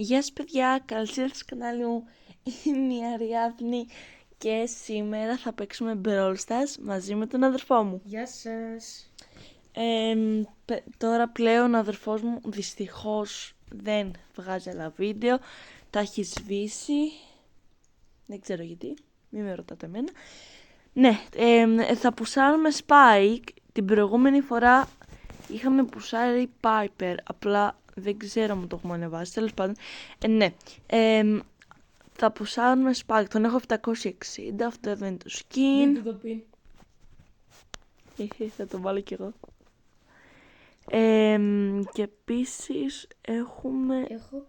Γεια σας παιδιά, καλώς ήρθατε στο κανάλι μου. Είμαι η Αριάδνη και σήμερα θα παίξουμε Brawl Stars μαζί με τον αδερφό μου. Γεια σας. Τώρα πλέον ο αδερφός μου δυστυχώς δεν βγάζει άλλα βίντεο. Τα έχει σβήσει. Δεν ξέρω γιατί, μην με ρωτάτε εμένα. Ναι, θα πουσάρουμε Spike. Την προηγούμενη φορά είχαμε πουσάρει Piper. Απλά δεν ξέρω αν το έχουμε ανεβάσει. Τέλος πάντων, ναι. Θα πουσάρουμε Spike. Τον έχω 760. Αυτό εδώ είναι το skin. Δείτε το πιν. Θα το βάλω κι εγώ. Και επίσης έχουμε... Έχω.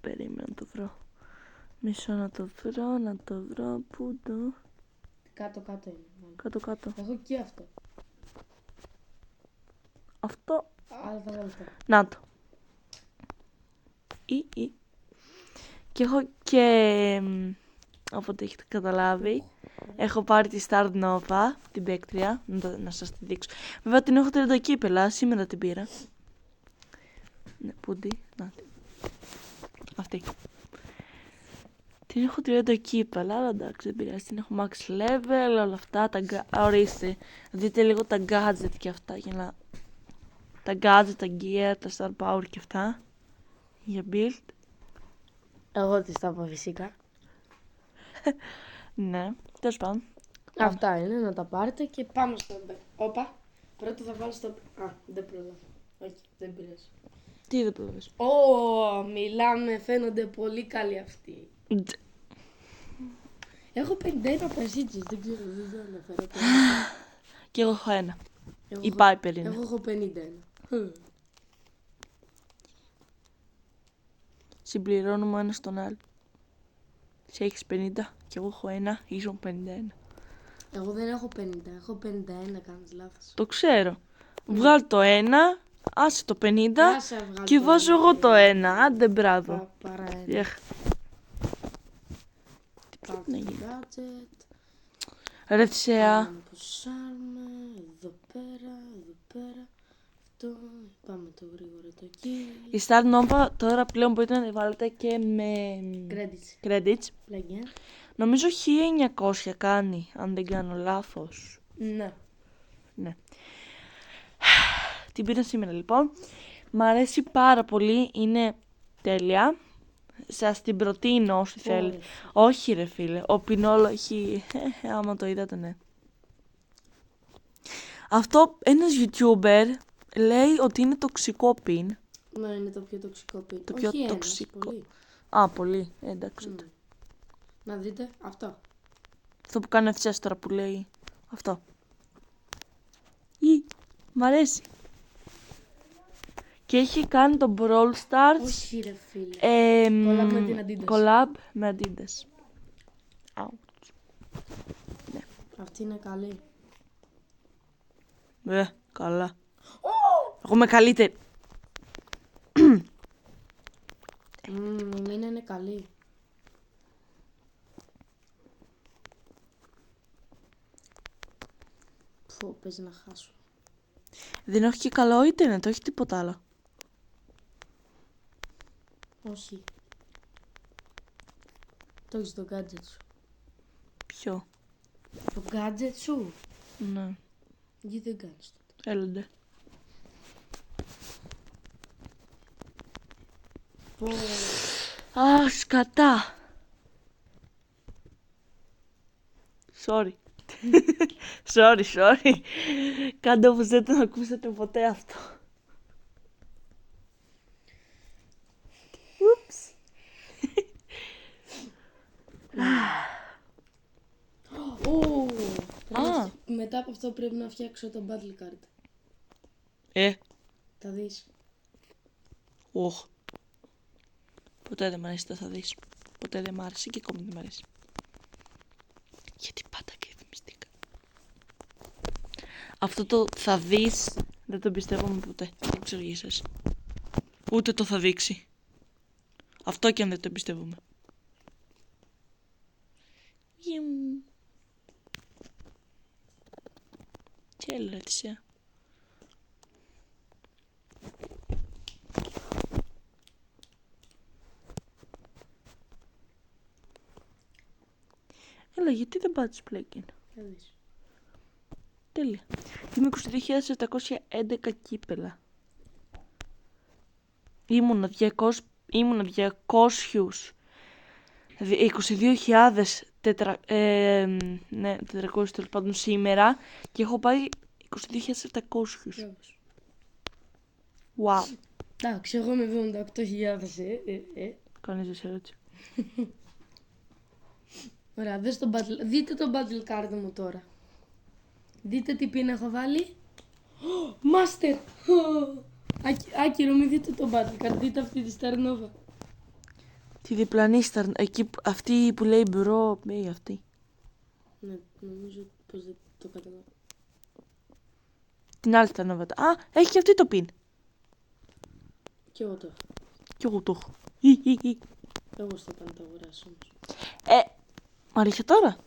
Περίμενα να το βρω. Μισό να το βρω. Πού το... Κάτω είναι. Κάτω. Έχω και αυτό. Αυτό. Αλλά θα βάλω αυτό. Να το. Και έχω και... Όποτε έχετε καταλάβει, έχω πάρει τη Star Nova, την παίκτρια, να σας τη δείξω. Βέβαια την έχω 30 κύπελα, σήμερα την πήρα. Ναι, πούντι, να τη. Αυτή. Την έχω 30 κύπελα, αλλά εντάξει δεν πειράζει. Την έχω max level, όλα αυτά, ορίστε. Δείτε λίγο τα gadget και αυτά, για να... Τα gadget, τα gear, τα star power και αυτά. Για build. Εγώ τη τα πω φυσικά. Ναι, τέλος πάντων. Αυτά είναι, να τα πάρετε και πάμε στο μπε. Όπα. Πρώτα θα βάλω στο... Α, δεν πρόλαβα. Όχι, δεν πειράζει. Τι δεν πρόλαβες. Μιλάμε, φαίνονται πολύ καλοί αυτοί. Έχω 51 πεζίτσες, δεν ξέρω, δεν θα αναφέρω. Και εγώ έχω ένα. Η Piper είναι. Εγώ έχω 51. Συμπληρώνουμε ένα στον άλλο. Σε έχεις 50 και εγώ έχω ένα, ίσον 51. Εγώ δεν έχω 50, έχω 51, κάνεις λάθος. Το ξέρω. Βγάλ το ένα, άσε το 50 Άσε, βγάλ' και το βάζω ένα, εγώ το ένα. Άντε μπράβο. Παρά ένα. Τι πρέπει να γίνει. Gadget. Ρε Θησέα. Πάμε πουσάρουμε, εδώ πέρα. Αυτό, πάμε το γρήγορα το εκεί. Η Star Nova τώρα πλέον μπορείτε να τη βάλετε και με credits. Πλέγια. Νομίζω 1900 κάνει, αν δεν κάνω λάθος. Ναι. Την πήρα σήμερα λοιπόν. Μ' αρέσει πάρα πολύ, είναι τέλεια. Σας την προτείνω όσοι θέλετε. Όχι ρε φίλε, ο Πινόλο έχει... άμα το είδατε, ναι. Αυτό ένας YouTuber λέει ότι είναι τοξικό πιν. Ναι, είναι το πιο τοξικό πιν. Το Όχι πιο ένας, τοξικό. πολύ. Α, πολύ. Εντάξει. Να δείτε, αυτό. Αυτό που κάνει ο Θησέας τώρα που λέει αυτό. Μ' αρέσει. Και έχει κάνει το Brawl Stars. Όχι ρε φίλε. Collab με την Adidas. Collab με Adidas. Ouch. Ναι. Αυτή είναι καλή. Καλά. Εγώ είμαι καλύτερη. Η Μίνα είναι καλή. Παίζει να χάσω. Δεν έχω και καλό ίντερνετ, όχι τίποτα άλλο. Όχι. Το έχεις το gadget σου. Ποιο? Το gadget σου. Ναι. Γιατί δεν κάνεις το. Έλαντε. Α, σκατά. Sorry. Sorry. Κάντε όπως δεν τον ακούσατε ποτέ αυτό. Ούψ. Μετά από αυτό πρέπει να φτιάξω το battle card. Θα δεις. Οχ. Ποτέ δεν μ' αρέσει το θα δεις. Ποτέ δεν μ' άρεσε και ακόμη δεν μ' αρέσει. Γιατί πάντα και εφημιστικά. Αυτό το θα δεις δεν το πιστεύω ποτέ. Δεν ξέρω για εσάς. Ούτε το θα δείξει. Αυτό και αν δεν το εμπιστεύομαι. Τι έλεγα Θησέα. Έλα, γιατί δεν πάτησες plugin. Θα δεις. Τέλεια. Είμαι 22.711 κύπελα. Ήμουνα 200. 22.400 τέλος πάντων σήμερα και έχω πάει 22.700. Μπράβος. Wow. Εντάξει, εγώ με 78.000. Κανείς δεν σε ρώτησε. Ωραία, δείτε το battle card μου τώρα. Δείτε τι πίνα έχω βάλει. Master! Άκυρο, μην δείτε το battle card, δείτε αυτή τη Star Nova. Τη διπλανή εκεί, αυτή που λέει μπρο, αυτή. Ναι, νομίζω πως δεν το καταλάβω. Την άλλη Star Nova. Α, έχει και αυτή το pin. Κι εγώ το έχω. Κι εγώ το έχω. Εγώ στο πάνω το αγοράσω όμως. Μ' αρέσει τώρα.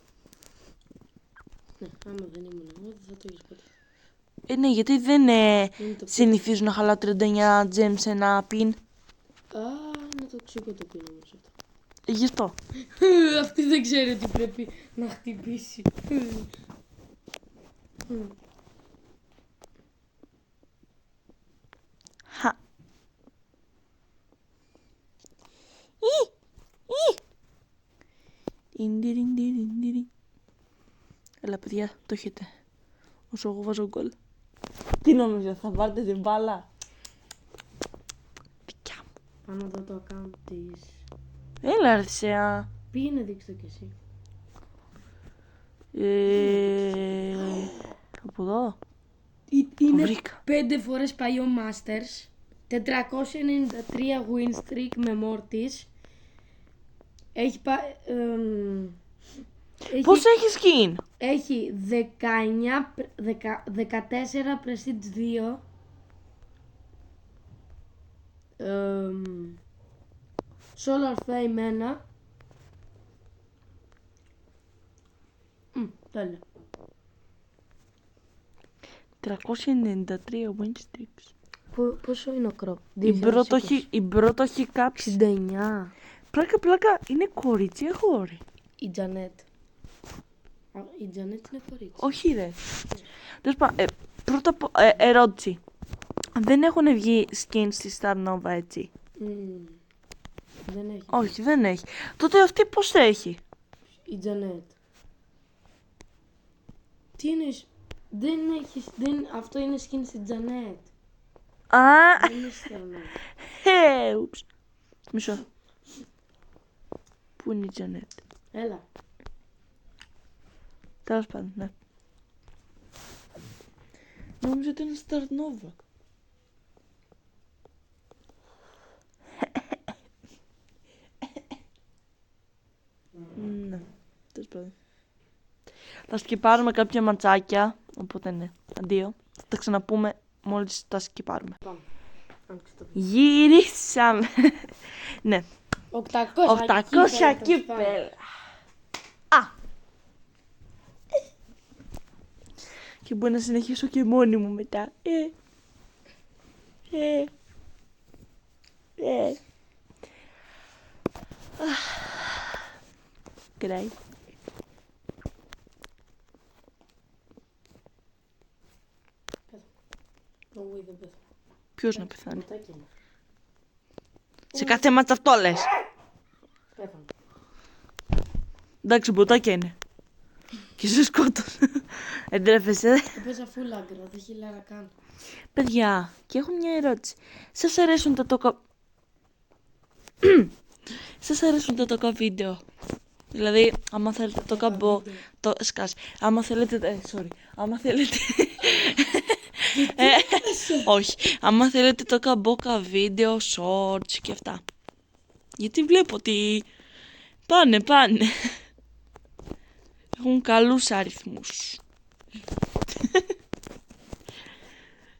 Ναι, άμα δεν ήμουν εγώ δεν θα το έχεις ποτέ. Ναι, γιατί δεν το συνηθίζουν να χαλάω 39 gems σε ένα pin. Α, είναι τοξικό το πίνω όμως αυτό. Γι' αυτό. Αυτή δεν ξέρει ότι πρέπει να χτυπήσει. Χα. Έλα, παιδιά, το έχετε. Όσο εγώ βάζω γκολ. Τι νόμιζα, θα βάλετε την μπάλα. Δικιά μου. Πάνω εδώ το account της. Έλα, ρε Θησέα. Πήγαινε δείξτε κι εσύ. Από εδώ. Είναι βρήκα. 5 φορές παλιό Masters. 493 win streak με Mortis. Έχει Πώς έχει skin? Έχει 14 Prestige 2. Solar Fame 1. Τέλεια. 393 win streaks. Πόσο είναι ο crop? Η πρώτο έχει κάψει. 69. Πλάκα, είναι κορίτσι, αγόρι. Η Τζανέτ. Η Τζανέτ είναι κορίτσι. Όχι ρε. Τέλος πάντων, πρώτα ερώτηση. Δεν έχουν βγει skins στη Star Nova έτσι? Δεν έχει. Όχι, δεν έχει. Τότε αυτή πώς έχει? Η Τζανέτ. Τι εννοείς? Δεν έχει. Αυτό είναι skin στη Τζανέτ. Α, Δεν είναι στη Star Nova. ούψ. Μισό. Πού είναι η Τζανέτ? Έλα. Τέλος πάντων, ναι. Νόμιζα ότι είναι Star Nova. Ναι, τέλος πάντων. Θα σκυπάρουμε κάποια ματσάκια, οπότε ναι, αντίο. Θα τα ξαναπούμε μόλις τα σκυπάρουμε. Πάμε. Άνοιξε το. Γυρίσαμε. Ναι, 800 κύπελα. Α! Και μπορεί να συνεχίσω και μόνη μου μετά. Κράει. Δεν πέθανε. Ποιος να πεθάνει? Ποτάκι είναι. Σε κάθε μάτσα αυτό λες. Πέθανε. Εντάξει, μποτάκια είναι. Και σε σκότωσα. Εντρέφεσαι. Έπαιζα full άγκρα, δεν χιλάρα καν. Παιδιά, και έχω μια ερώτηση. Σας αρέσουν τα τόκα... Σας αρέσουν τα τόκα βίντεο? Δηλαδή, άμα θέλετε το καμπό... Το σκάς. Άμα θέλετε... Άμα θέλετε... όχι. Άμα θέλετε το καμπόκα βίντεο, shorts και αυτά. Γιατί βλέπω ότι... Πάνε. Έχουν καλούς αριθμούς.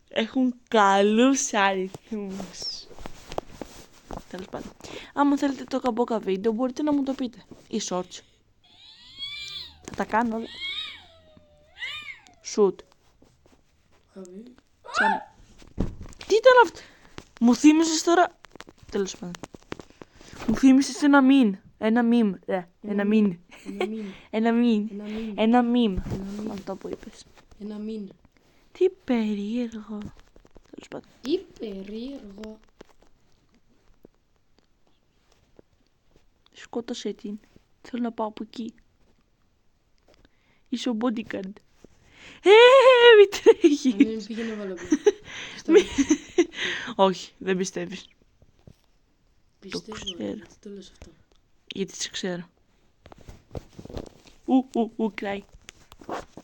Έχουν καλούς αριθμούς. Τέλος πάντων. Άμα θέλετε το καμπόκα βίντεο μπορείτε να μου το πείτε. Ή shorts. Θα τα κάνω όλα. Shoot. Τι ήταν αυτό? Μου θύμισες τώρα... Τέλος πάντων. Μου θύμισες ένα μην. Ένα μιμ. Ένα μιν. Ένα μιν. Ένα μιν. Ένα μιν. Ένα μιμ. Ένα μιν. Αυτό που είπες. Ένα μιν. Τι περίεργο. Τέλος πάντων. Ή περίεργο. Σκότωσε την. Θέλω να πάω από εκεί. Είσαι ο bodyguard. Μη τρέχεις. Αν δεν πήγαινε βάλω Όχι, δεν πιστεύεις. Πιστεύω, ξέρω. γιατί το λες αυτό. Γιατί σε ξέρω. Κράει.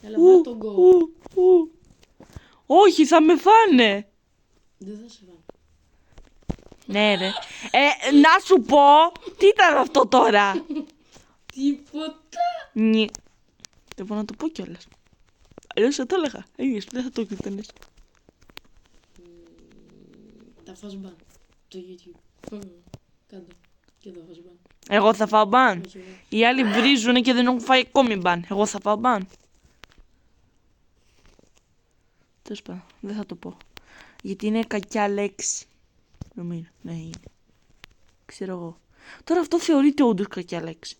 Έλα, βάλ τον go. Όχι, θα με φάνε. Δεν θα σε βάλω. Ναι ρε. Να σου πω. Τι ήταν αυτό τώρα. Τίποτα. Νι. Δεν μπορώ να το πω κιόλας. Αλλιώς θα το έλεγα. Δεν θα το έκανες. Τα φας μπαν. Το YouTube. Κάτω. Και τα φας μπαν. Εγώ θα φάω μπαν. Όχι, εγώ. Οι άλλοι βρίζουν και δεν έχουν φάει ακόμη μπαν. Εγώ θα φάω μπαν. Τέλος πάντων, δεν θα το πω. Γιατί είναι κακιά λέξη. Νομίζω, ναι είναι. Ξέρω εγώ. Τώρα αυτό θεωρείται όντως κακιά λέξη.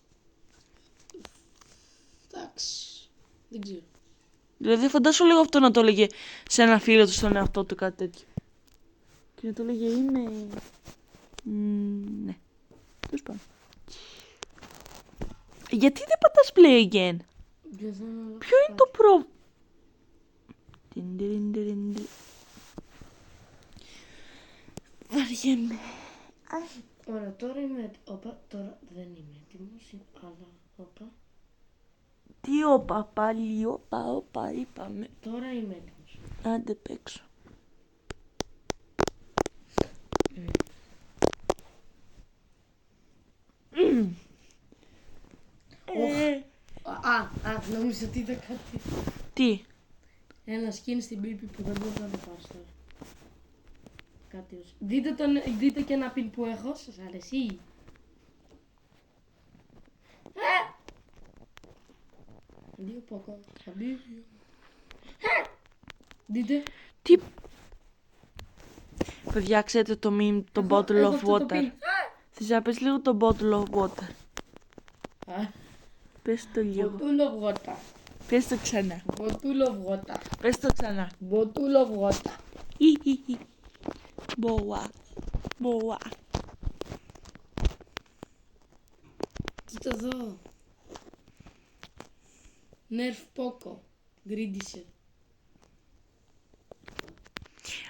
Εντάξει. Δεν ξέρω. Δηλαδή φαντάσου λίγο αυτό να το έλεγε σε ένα φίλο του στον εαυτό του κάτι τέτοιο. Και να το έλεγε είναι... ναι. Τέλος πάντων. Γιατί δεν πατάς play again. Ποιο είναι το πρόβλημα. Βαριέμαι. Ωραία, τώρα είμαι... Όπα, τώρα δεν είμαι έτοιμος, αλλά... Όπα. Τι όπα πάλι, όπα είπαμε. Τώρα είμαι έτοιμος. Άντε παίξω. Νόμιζα ότι είδα κάτι. Τι. Ένα skin στην πίπη που δεν μπορώ να το πάρω τώρα. Κάτι ως... Δείτε και ένα pin που έχω, σας αρέσει. Δύο πόκο. Χαμπίβιο. Δείτε. Τι. Παιδιά, ξέρετε το meme, το bottle Έχω of αυτό το water. pin. Θες να πες λίγο το bottle of water. Πες το λίγο. Μποτούλο βγότα. Πες το ξανά. Μποτούλο βγότα. Πες το ξανά. Μποτούλο βγότα. Μποα. Μποα. Κοίτα εδώ. Nerf Poco. Γκρίντισε.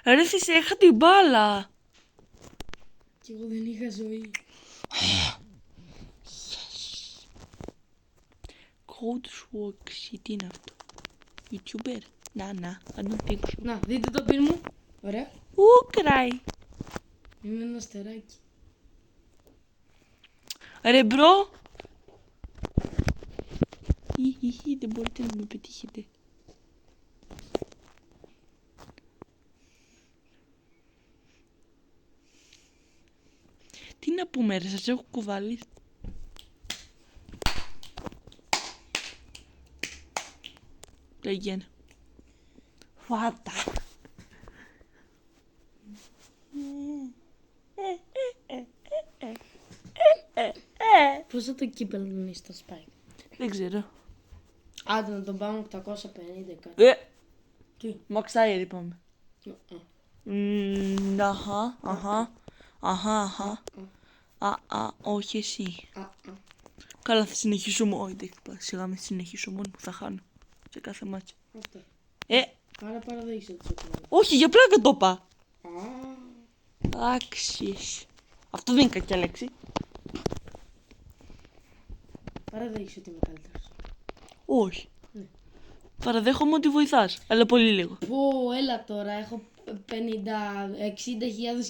Ρε θύσε, είχα την μπάλα. Κι εγώ δεν είχα ζωή. Code Swatch, τι είναι αυτό. YouTuber. Να, I don't think so. Να, δείτε το πιν μου. Ωραία. Κράει. Είναι ένα αστεράκι. Ρε μπρο. Δεν μπορείτε να με πετύχετε. Τι να πούμε ρε, σας έχω κουβαλήσει. Λέγαινε. Φάτα. Πόσο το κύπελο είναι στο Spike. Δεν ξέρω. Άντε να τον πάμε 850 κάτι. Τι. Μαξάιερ είπαμε. Αχα. Όχι εσύ. Καλά, θα συνεχίσω μόνο. Όχι, δεν χτυπά. Σιγά με συνεχίσω μόνο που θα χάνω. Σε κάθε μάτια. Αυτό. Ε, Άρα παραδέχεσαι το σοκολάτα. όχι, για πλάκα το είπα. Α, Άξιες. Αυτό δεν είναι κακιά λέξη. παραδέχεσαι ότι είμαι καλύτερος. Όχι. Ναι. Παραδέχομαι ότι βοηθάς, αλλά πολύ λίγο. Πω, έλα τώρα, έχω 50-60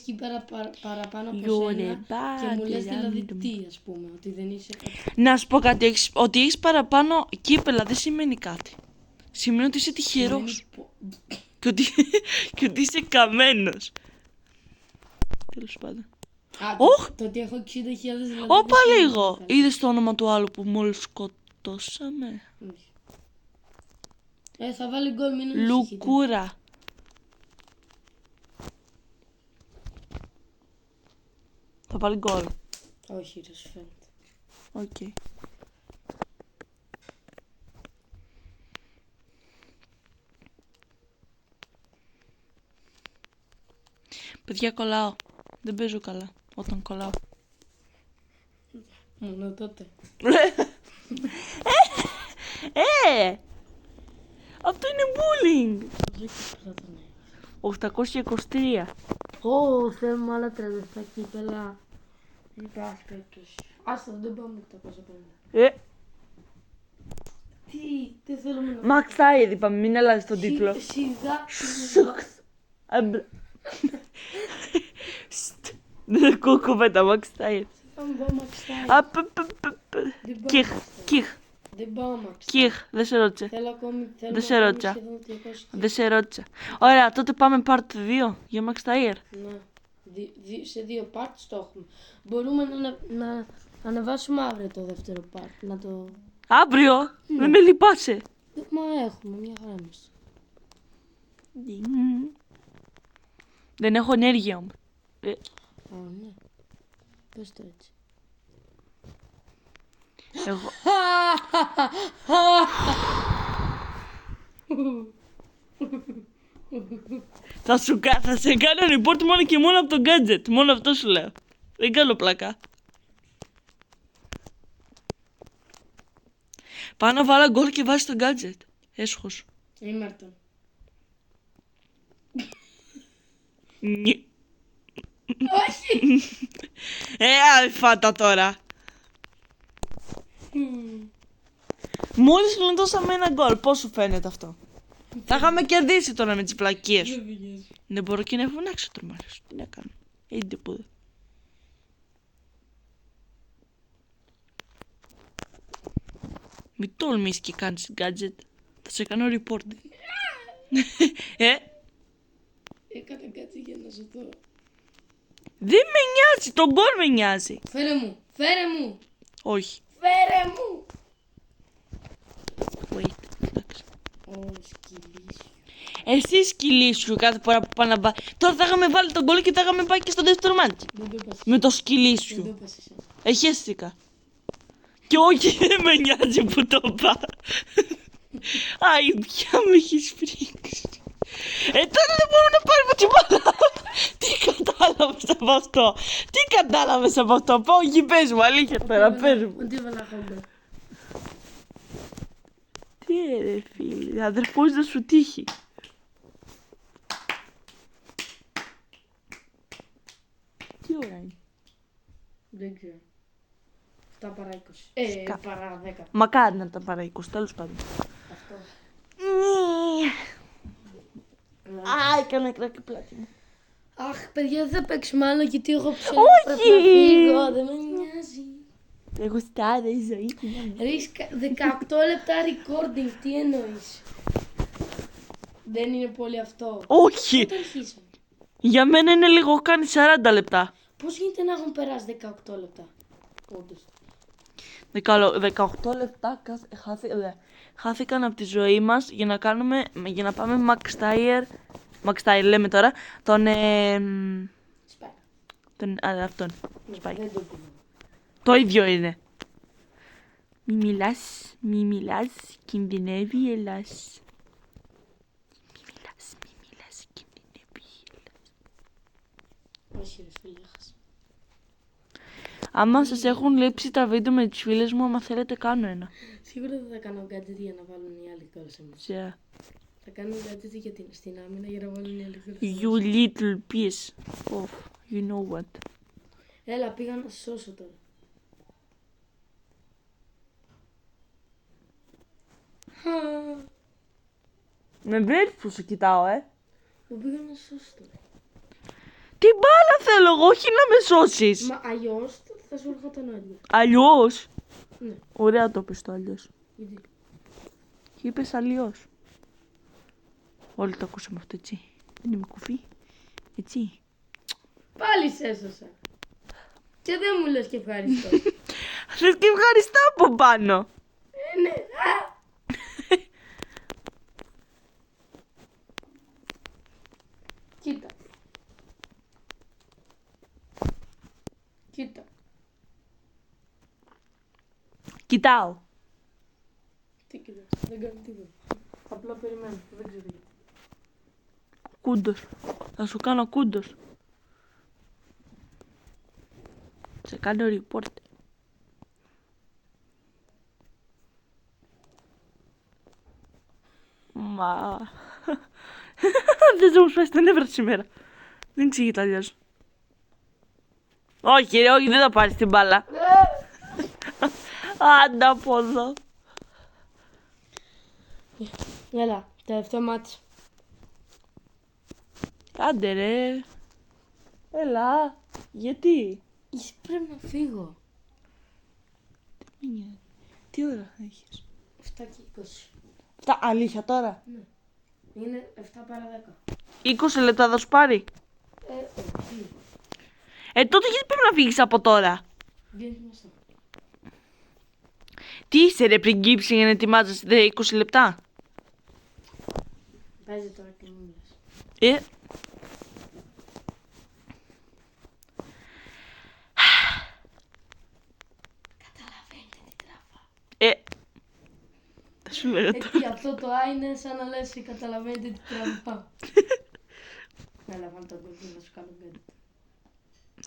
κύπερα παραπάνω από You're σένα a και μου bad λες δηλαδή random. τι, ας πούμε, ότι δεν είσαι... Να σου πω κάτι, ότι έχεις παραπάνω κύπελα δεν σημαίνει κάτι. Σημαίνει ότι είσαι τυχερός. Και ότι είσαι καμένος. Τέλος πάντων. Όχ! Το ότι έχω 60.000 δηλαδή... Όπα δεν σημαίνει λίγο. κάτι. Είδες το όνομα του άλλου που μόλις σκοτώσαμε. Όχι. Θα βάλει γκολ, μην ανησυχείτε. Λουκούρα. Θα βάλει γκολ. Όχι, ρε, σου φαίνεται. Οκ. Παιδιά, κολλάω. Δεν παίζω καλά όταν κολλάω. Μόνο τότε. Αυτό είναι bullying. Πόσα κύπελα τον 823. Ω, Θεέ μου, άλλα 37 κύπελα. Δεν υπάρχει περίπτωση. Άστα, δεν πάμε 850. Τι θέλουμε να... Max Tire είπαμε, μην αλλάζει τον τίτλο. Σιγά. Δεν ακούω κουβέντα, Max Tire. Θα μου πάω Max Tire. Κιχ. Δεν πάω Max Tire. Κιχ, δεν σε ρώτησε. Θέλω ακόμη. Δεν σε ρώτησα. Σχεδόν 200 Δεν σε ρώτησα. Ωραία, τότε πάμε part 2 για Max Tire. Ναι. Σε 2 parts το έχουμε. Μπορούμε να ανεβάσουμε αύριο το δεύτερο part. Να το... Αύριο, δεν με λυπάσαι. Μα έχουμε μια χαρά εμείς. Δεν έχω ενέργεια όμως. Α, ναι. Πες το έτσι. Εγώ... θα σε κάνω report μόνο και μόνο από το gadget. Μόνο αυτό σου λέω. Δεν κάνω πλάκα. Πάω να βάλω γκολ και βάζει το gadget. Έσχος. Ήμαρτον. Όχι. Αλφάτα τώρα. Μόλις γλιτώσαμε ένα γκολ. Πώς σου φαίνεται αυτό? Θα είχαμε κερδίσει τώρα με τις πλακίες σου. Δεν μπορώ και να φωνάξω το μάτι σου. Τι να κάνω. Είδε που δεν. Μην τολμήσεις και κάνεις gadget. Θα σε κάνω report. Έκανα κάτι για να σου το... Δεν με νοιάζει. Το γκολ με νοιάζει. Φέρε μου. Φέρε μου. Όχι. Φέρε μου. Wait. Εντάξει. Ω, σκυλίσιο. Εσύ σκυλίσου κάθε φορά που πάω να πάει. Τώρα θα είχαμε βάλει τον γκολ και θα είχαμε πάει και στο δεύτερο μάτι. Δεν το είπα. Με το Δεν σκυλίσου. το είπα σε εσένα. Εχέστηκα. Και όχι, δεν με νοιάζει που το είπα. Αϊ, πια με έχεις φρίξει. Τώρα δεν μπορούμε να πάρουμε την μπάλα. Τι κατάλαβες από αυτό? Τι κατάλαβες από αυτό? Όχι, πες μου, αλήθεια τώρα, πες μου. Ότι έβαλα χόμπερ. Τι ρε φίλε, αδερφός δεν σου τύχει. Τι ώρα είναι? Δεν ξέρω. 7 παρά 20. Σκα. Παρά 10. Μακάρι να τα παρά 20, τέλος πάντων. Αυτό. Α, έκανα κράκι πλάτη μου. Αχ, παιδιά, δεν θα παίξουμε άλλο γιατί εγώ ψηλό Όχι! πρέπει να φύγω. Δεν με νοιάζει. Εγώ στάδε η ζωή. Ρίσκα 18 λεπτά recording, τι εννοείς? Δεν είναι πολύ αυτό. Όχι! Πότε αρχίσαμε? Για μένα είναι λίγο, κάνει 40 λεπτά. Πώς γίνεται να έχουν περάσει 18 λεπτά? Όντως. 18 λεπτά χάθηκαν από τη ζωή μας για να πάμε Max Tire λέμε τώρα, Σπάει. αυτόν. Spike. Δεν το πούμε. Το ίδιο είναι. Μη μιλάς, κινδυνεύει Ελλάς. Μη μιλάς, κινδυνεύει Ελλάς. Όχι ρε φίλε, έχασα. Άμα σας έχουν λείψει τα βίντεο με τις φίλες μου, άμα θέλετε κάνω ένα. Σίγουρα δεν θα κάνω gadget για να βάλουν οι άλλοι κόλλες εμείς. Yeah. Θα κάνω gadget για στην άμυνα για να βάλουν οι άλλοι κόλλες. You little piece of, you know what. Έλα, πήγα να σε σώσω τώρα. Με βλέπεις που σου κοιτάω, Μου πήγα να σε σώσω τώρα. Τι μπάλα θέλω εγώ, όχι να με σώσεις. Μα αλλιώς θα σου έρχονταν όλοι. Αλλιώς. Ναι. Ωραία το πες το αλλιώς. Γιατί? Και είπες αλλιώς. Όλοι το ακούσαμε αυτό, έτσι. Δεν είμαι κουφή. Έτσι. Πάλι σε έσωσα. Και δεν μου λες και ευχαριστώ. Θες και ευχαριστώ από πάνω. Ναι. Α! Κοίτα. Κοίτα. Κοιτάω. Τι κοιτάς, δεν κάνω τίποτα. Απλά περιμένω, δεν ξέρω γιατί. Κούντος. Θα σου κάνω κούντος. Σε κάνω report. Μα... Δεν σου μου σπάσει τα νεύρα σήμερα. Δεν εξηγείται αλλιώς. Όχι ρε, όχι, δεν θα πάρεις την μπάλα. Άντα από εδώ. Έλα, τελευταίο μάτς. Άντε ρε. Έλα. Γιατί? Πρέπει να φύγω. Τι ώρα θα έχεις? 7 και 20. Αυτά αλήθεια τώρα. Ναι. Είναι 7 παρά 20 λεπτά θα σου πάρει. 10. Όχι. Τότε γιατί πρέπει να φύγεις από τώρα? Δεν θυμάσαι. Τι είσαι ρε πριγκίψη για να ετοιμάζεσαι 20 λεπτά? Παίζει τώρα και μου λες. Καταλαβαίνετε τι τραβά. Θα σου λέγα τώρα. Τι, αυτό το «α» είναι σαν να λες καταλαβαίνετε τι τραβά. Έλα, βάλ' το γκολ, να σου κάνω γκέτ.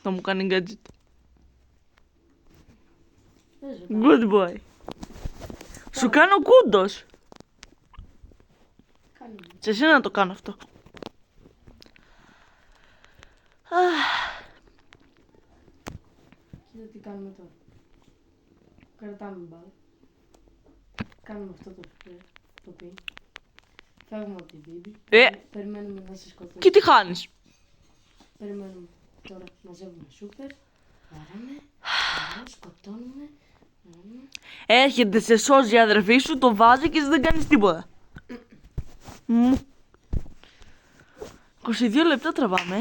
Θα μου κάνει gadget. Παίζω. Good boy. Σου κάνω κούντος. Κάνε μου. Σε σένα να το κάνω αυτό. Κοίτα τι κάνουμε τώρα. Κρατάμε μπάλα. Κάνουμε αυτό το πιν. Φεύγουμε από τη βίμπη. Περιμένουμε να σε σκοτώσει. Και τι χάνεις? Περιμένουμε. Τώρα μαζεύουμε σούπερ. Βαράμε. Σκοτώνουμε. Βαράμε. Έρχεται, σε σώζει η αδερφή σου, το βάζει και εσύ δεν κάνεις τίποτα. 22 λεπτά τραβάμε.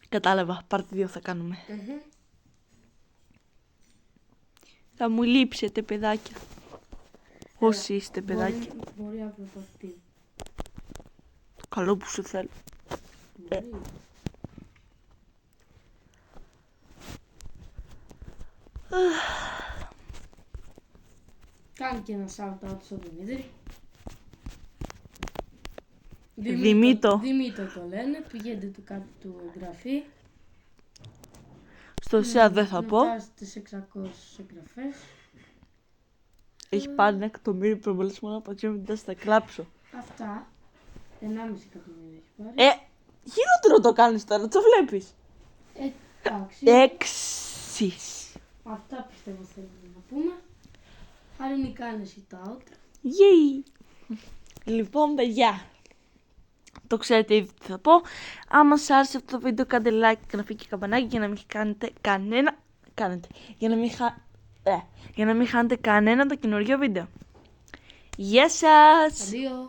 Κατάλαβα, πάρτι 2 θα κάνουμε. Θα μου λείψετε παιδάκια. Όσοι είστε παιδάκια. Μπορεί αύριο πάρτι. Το καλό που σου θέλω. Μπορεί. Κάνει και ένα shout out στο Δημήτρη. Δημήτο. Δημήτο το λένε, πηγαίνετε του κάτω του εγγραφή. Στο ΣΕΑ δεν θα πω. Να φτάσει τις 600 εγγραφές. Έχει πάρει 1 εκατομμύριο προβολές μόνο από την μετά θα κλάψω. Αυτά. 1,5 εκατομμύρια έχει πάρει. Χειρότερο το κάνεις τώρα, το βλέπεις. Εντάξει. 6. Αυτά πιστεύω θέλουμε να πούμε. Άρα είναι εσύ τα outro. Yay. Λοιπόν παιδιά, το ξέρετε ήδη τι θα πω. Άμα σας άρεσε αυτό το βίντεο κάντε like και να φύγει και καμπανάκι για να μην κάνετε κανένα. Για να μην χάνετε κανένα το καινούργιο βίντεο. Γεια σας! Αντίο.